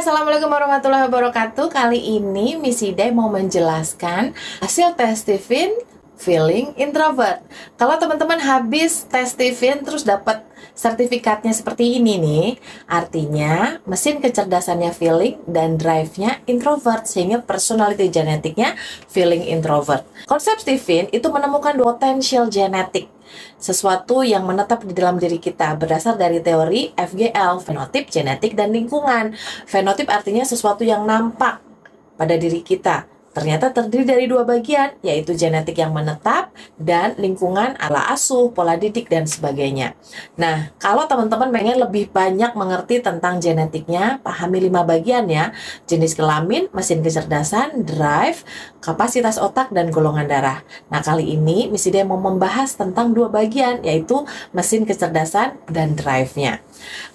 Assalamualaikum warahmatullahi wabarakatuh. Kali ini Miss Ida mau menjelaskan hasil tes Stephen Feeling Introvert. Kalau teman-teman habis tes Stephen terus dapat sertifikatnya seperti ini nih, artinya mesin kecerdasannya feeling dan drive-nya introvert, sehingga personality genetiknya feeling introvert. Konsep Stephen itu menemukan potential genetik, sesuatu yang menetap di dalam diri kita berdasar dari teori FGL, fenotip, genetik, dan lingkungan. Fenotip artinya sesuatu yang nampak pada diri kita. Ternyata terdiri dari dua bagian, yaitu genetik yang menetap dan lingkungan ala asuh, pola didik, dan sebagainya. Nah, kalau teman-teman pengen lebih banyak mengerti tentang genetiknya, pahami 5 bagian ya: jenis kelamin, mesin kecerdasan, drive, kapasitas otak, dan golongan darah. Nah, kali ini Miss Ida mau membahas tentang 2 bagian, yaitu mesin kecerdasan dan drive-nya.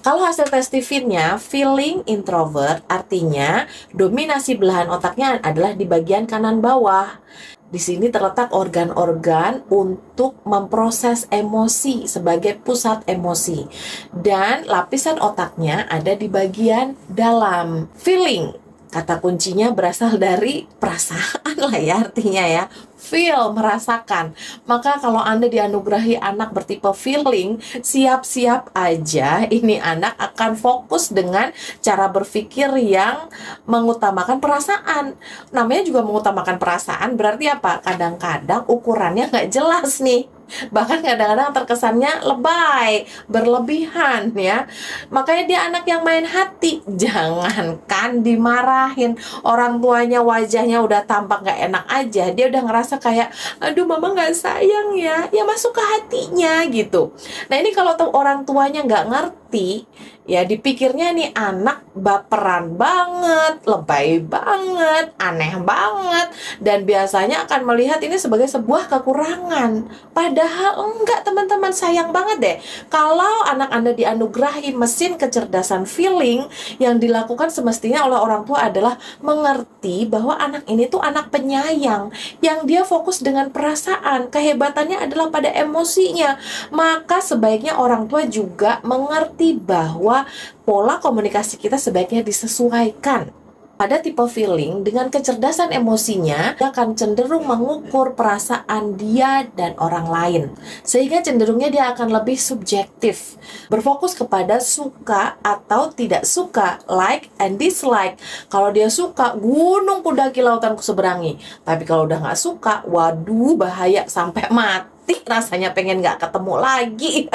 Kalau hasil tes Stephen-nya feeling introvert, artinya dominasi belahan otaknya adalah di bagian kanan bawah. Di sini terletak organ-organ untuk memproses emosi sebagai pusat emosi. Dan lapisan otaknya ada di bagian dalam. Feeling, kata kuncinya berasal dari perasaan lah ya, artinya ya. Feel, merasakan. Maka kalau Anda dianugerahi anak bertipe feeling, siap-siap aja ini anak akan fokus dengan cara berpikir yang mengutamakan perasaan. Namanya juga mengutamakan perasaan, berarti apa? Kadang-kadang ukurannya nggak jelas nih. Bahkan kadang-kadang terkesannya lebay, berlebihan ya. Makanya dia anak yang main hati. Jangankan dimarahin, orang tuanya wajahnya udah tampak gak enak aja, dia udah ngerasa kayak, aduh mama gak sayang ya, ya masuk ke hatinya gitu. Nah ini kalau orang tuanya gak ngerti, ya dipikirnya nih anak baperan banget, lebay banget, aneh banget, dan biasanya akan melihat ini sebagai sebuah kekurangan. Padahal enggak teman-teman, sayang banget deh kalau anak Anda dianugerahi mesin kecerdasan feeling. Yang dilakukan semestinya oleh orang tua adalah mengerti bahwa anak ini tuh anak penyayang, yang dia fokus dengan perasaan, kehebatannya adalah pada emosinya. Maka sebaiknya orang tua juga mengerti bahwa pola komunikasi kita sebaiknya disesuaikan. Pada tipe feeling, dengan kecerdasan emosinya, dia akan cenderung mengukur perasaan dia dan orang lain. Sehingga cenderungnya dia akan lebih subjektif, berfokus kepada suka atau tidak suka, like and dislike. Kalau dia suka, gunung kudaki lautan kuseberangi. Tapi kalau udah nggak suka, waduh bahaya, sampai mati rasanya pengen nggak ketemu lagi.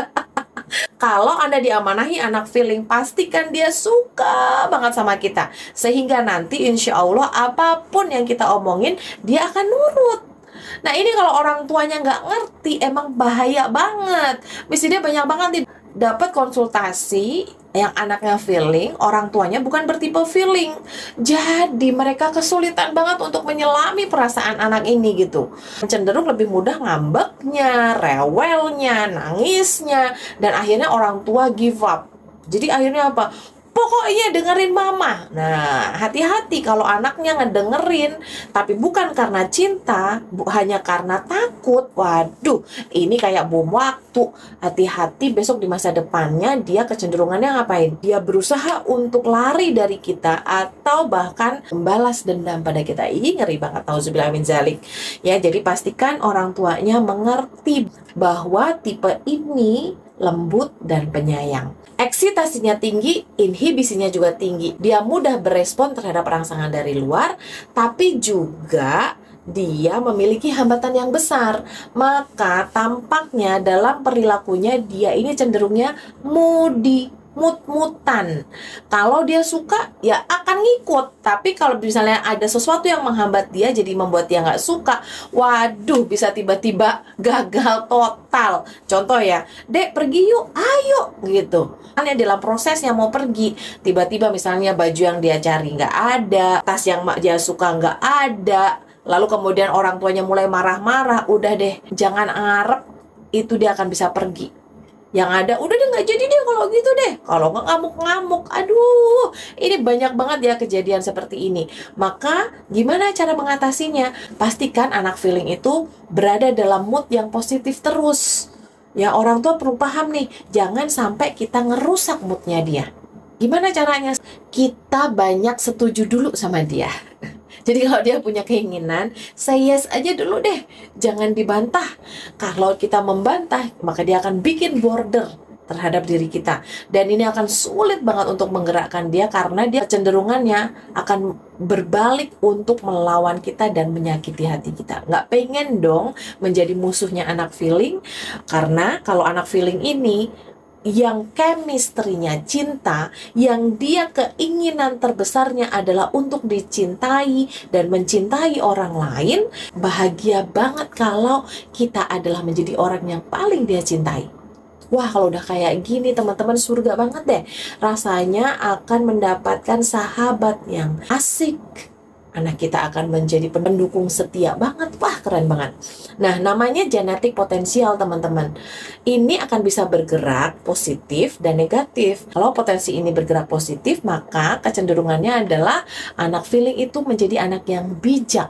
Kalau Anda diamanahi anak feeling, pastikan dia suka banget sama kita, sehingga nanti insya Allah apapun yang kita omongin, dia akan nurut. Nah ini kalau orang tuanya nggak ngerti, emang bahaya banget. Misalnya banyak banget nih dapat konsultasi yang anaknya feeling, orang tuanya bukan bertipe feeling. Jadi mereka kesulitan banget untuk menyelami perasaan anak ini gitu. Cenderung lebih mudah ngambeknya, rewelnya, nangisnya, dan akhirnya orang tua give up. Jadi akhirnya apa? Pokoknya dengerin mama. Nah, hati-hati kalau anaknya ngedengerin tapi bukan karena cinta, hanya karena takut. Waduh, ini kayak bom waktu. Hati-hati besok di masa depannya dia kecenderungannya ngapain? Dia berusaha untuk lari dari kita atau bahkan membalas dendam pada kita. Ih, ngeri banget, nauzubillah min zalik. Ya, jadi pastikan orang tuanya mengerti bahwa tipe ini lembut dan penyayang. Eksitasinya tinggi, inhibisinya juga tinggi. Dia mudah berespon terhadap rangsangan dari luar, tapi juga dia memiliki hambatan yang besar. Maka tampaknya dalam perilakunya dia ini cenderungnya moody, mut-mutan. Kalau dia suka, ya akan ngikut. Tapi kalau misalnya ada sesuatu yang menghambat dia, jadi membuat dia nggak suka, waduh, bisa tiba-tiba gagal total. Contoh ya, dek pergi yuk, ayo, gitu. Hanya dalam prosesnya mau pergi, tiba-tiba misalnya baju yang dia cari nggak ada, tas yang dia suka nggak ada, lalu kemudian orang tuanya mulai marah-marah, udah deh, jangan ngarep itu dia akan bisa pergi. Yang ada, udah deh nggak jadi deh kalau gitu deh. Kalau nggak ngamuk-ngamuk, aduh, ini banyak banget ya kejadian seperti ini. Maka gimana cara mengatasinya? Pastikan anak feeling itu berada dalam mood yang positif terus. Ya orang tua perlu paham nih, jangan sampai kita ngerusak moodnya dia. Gimana caranya? Kita banyak setuju dulu sama dia. Jadi kalau dia punya keinginan, say yes aja dulu deh. Jangan dibantah. Kalau kita membantah, maka dia akan bikin border terhadap diri kita. Dan ini akan sulit banget untuk menggerakkan dia karena dia kecenderungannya akan berbalik untuk melawan kita dan menyakiti hati kita. Nggak pengen dong menjadi musuhnya anak feeling, karena kalau anak feeling ini yang chemistry-nya cinta, yang dia keinginan terbesarnya adalah untuk dicintai dan mencintai orang lain, bahagia banget kalau kita adalah menjadi orang yang paling dia cintai. Wah, kalau udah kayak gini teman-teman, surga banget deh. Rasanya akan mendapatkan sahabat yang asik. Anak kita akan menjadi pendukung setia banget. Wah, keren banget. Nah, namanya genetik potensial, teman-teman. Ini akan bisa bergerak positif dan negatif. Kalau potensi ini bergerak positif, maka kecenderungannya adalah anak feeling itu menjadi anak yang bijak,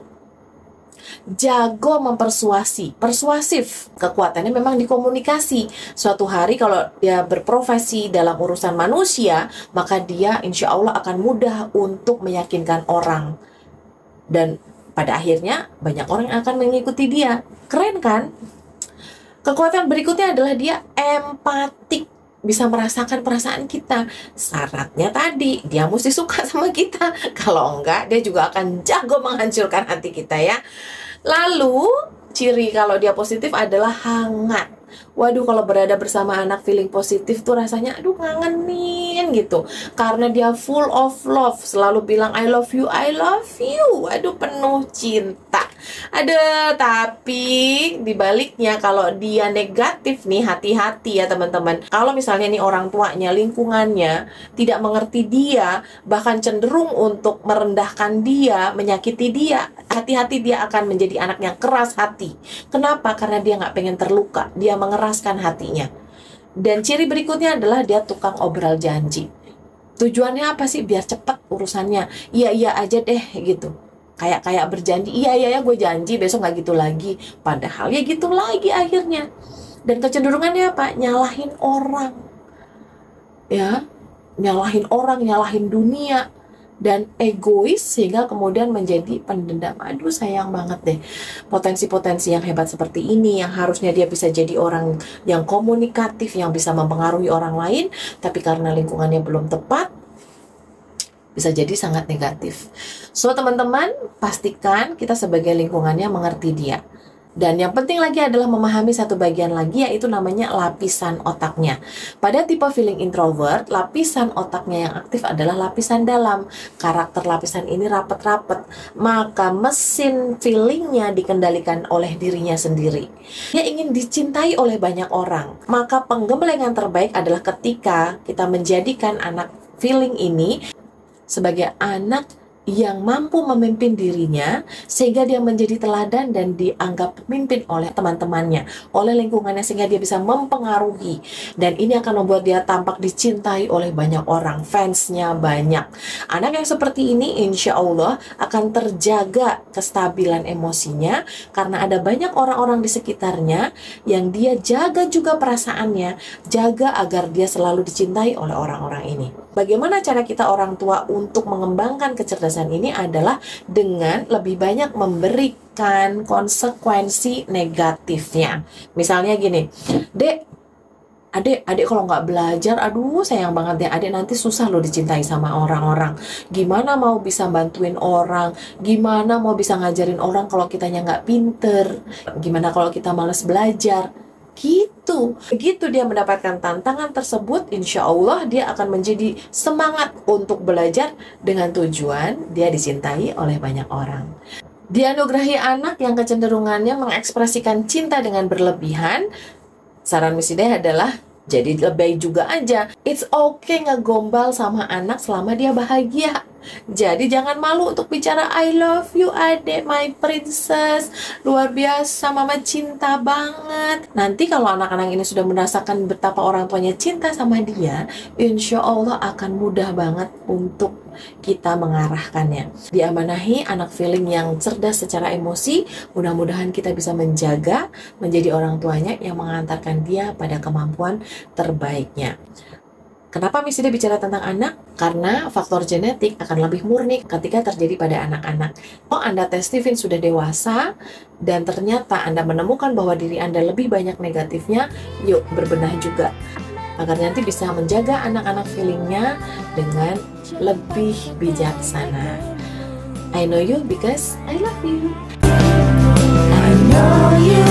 jago mempersuasi, persuasif. Kekuatannya memang di komunikasi. Suatu hari kalau dia berprofesi dalam urusan manusia, maka dia insya Allah akan mudah untuk meyakinkan orang. Dan pada akhirnya banyak orang yang akan mengikuti dia. Keren kan? Kekuatan berikutnya adalah dia empatik, bisa merasakan perasaan kita. Syaratnya tadi, dia mesti suka sama kita. Kalau enggak, dia juga akan jago menghancurkan hati kita ya. Lalu, ciri kalau dia positif adalah hangat. Waduh, kalau berada bersama anak feeling positif tuh rasanya aduh ngangenin gitu. Karena dia full of love, selalu bilang I love you, I love you. Aduh, penuh cinta. Ada, tapi dibaliknya kalau dia negatif nih, hati-hati ya teman-teman. Kalau misalnya nih orang tuanya, lingkungannya tidak mengerti dia, bahkan cenderung untuk merendahkan dia, menyakiti dia, hati-hati dia akan menjadi anak yang keras hati. Kenapa? Karena dia nggak pengen terluka, dia mengeraskan hatinya. Dan ciri berikutnya adalah dia tukang obral janji. Tujuannya apa sih? Biar cepat urusannya. Iya aja deh gitu. Kayak berjanji, iya gue janji besok nggak gitu lagi. Padahal ya gitu lagi akhirnya. Dan kecenderungannya apa? Nyalahin orang. Ya, nyalahin orang, nyalahin dunia. Dan egois sehingga kemudian menjadi pendendam. Aduh, sayang banget deh. Potensi-potensi yang hebat seperti ini, yang harusnya dia bisa jadi orang yang komunikatif, yang bisa mempengaruhi orang lain, tapi karena lingkungannya belum tepat, bisa jadi sangat negatif. So, teman-teman, pastikan kita sebagai lingkungannya mengerti dia. Dan yang penting lagi adalah memahami satu bagian lagi, yaitu namanya lapisan otaknya. Pada tipe feeling introvert, lapisan otaknya yang aktif adalah lapisan dalam. Karakter lapisan ini rapet-rapet, maka mesin feelingnya dikendalikan oleh dirinya sendiri. Dia ingin dicintai oleh banyak orang, maka penggemblengan terbaik adalah ketika kita menjadikan anak feeling ini sebagai anak yang mampu memimpin dirinya sehingga dia menjadi teladan dan dianggap pemimpin oleh teman-temannya, oleh lingkungannya, sehingga dia bisa mempengaruhi. Dan ini akan membuat dia tampak dicintai oleh banyak orang, fansnya banyak. Anak yang seperti ini insya Allah akan terjaga kestabilan emosinya karena ada banyak orang-orang di sekitarnya yang dia jaga juga perasaannya, jaga agar dia selalu dicintai oleh orang-orang ini. Bagaimana cara kita orang tua untuk mengembangkan kecerdasan ini adalah dengan lebih banyak memberikan konsekuensi negatifnya. Misalnya gini, Adek kalau nggak belajar, aduh sayang banget ya, adek nanti susah loh dicintai sama orang-orang. Gimana mau bisa bantuin orang? Gimana mau bisa ngajarin orang kalau kitanya nggak pinter? Gimana kalau kita malas belajar? Gitu. Begitu dia mendapatkan tantangan tersebut, insya Allah dia akan menjadi semangat untuk belajar dengan tujuan dia dicintai oleh banyak orang. Dianugerahi anak yang kecenderungannya mengekspresikan cinta dengan berlebihan, saran Miss Ida adalah jadi lebay juga aja. It's okay ngegombal sama anak selama dia bahagia. Jadi jangan malu untuk bicara I love you adek, my princess, luar biasa, mama cinta banget. Nanti kalau anak-anak ini sudah merasakan betapa orang tuanya cinta sama dia, insya Allah akan mudah banget untuk kita mengarahkannya. Diamanahi anak feeling yang cerdas secara emosi, mudah-mudahan kita bisa menjaga, menjadi orang tuanya yang mengantarkan dia pada kemampuan terbaiknya. Kenapa Miss Ida bicara tentang anak? Karena faktor genetik akan lebih murni ketika terjadi pada anak-anak. Kalau Anda tes Steven sudah dewasa dan ternyata Anda menemukan bahwa diri Anda lebih banyak negatifnya, yuk berbenah juga. Agar nanti bisa menjaga anak-anak feelingnya dengan lebih bijaksana. I know you because I love you. I know you.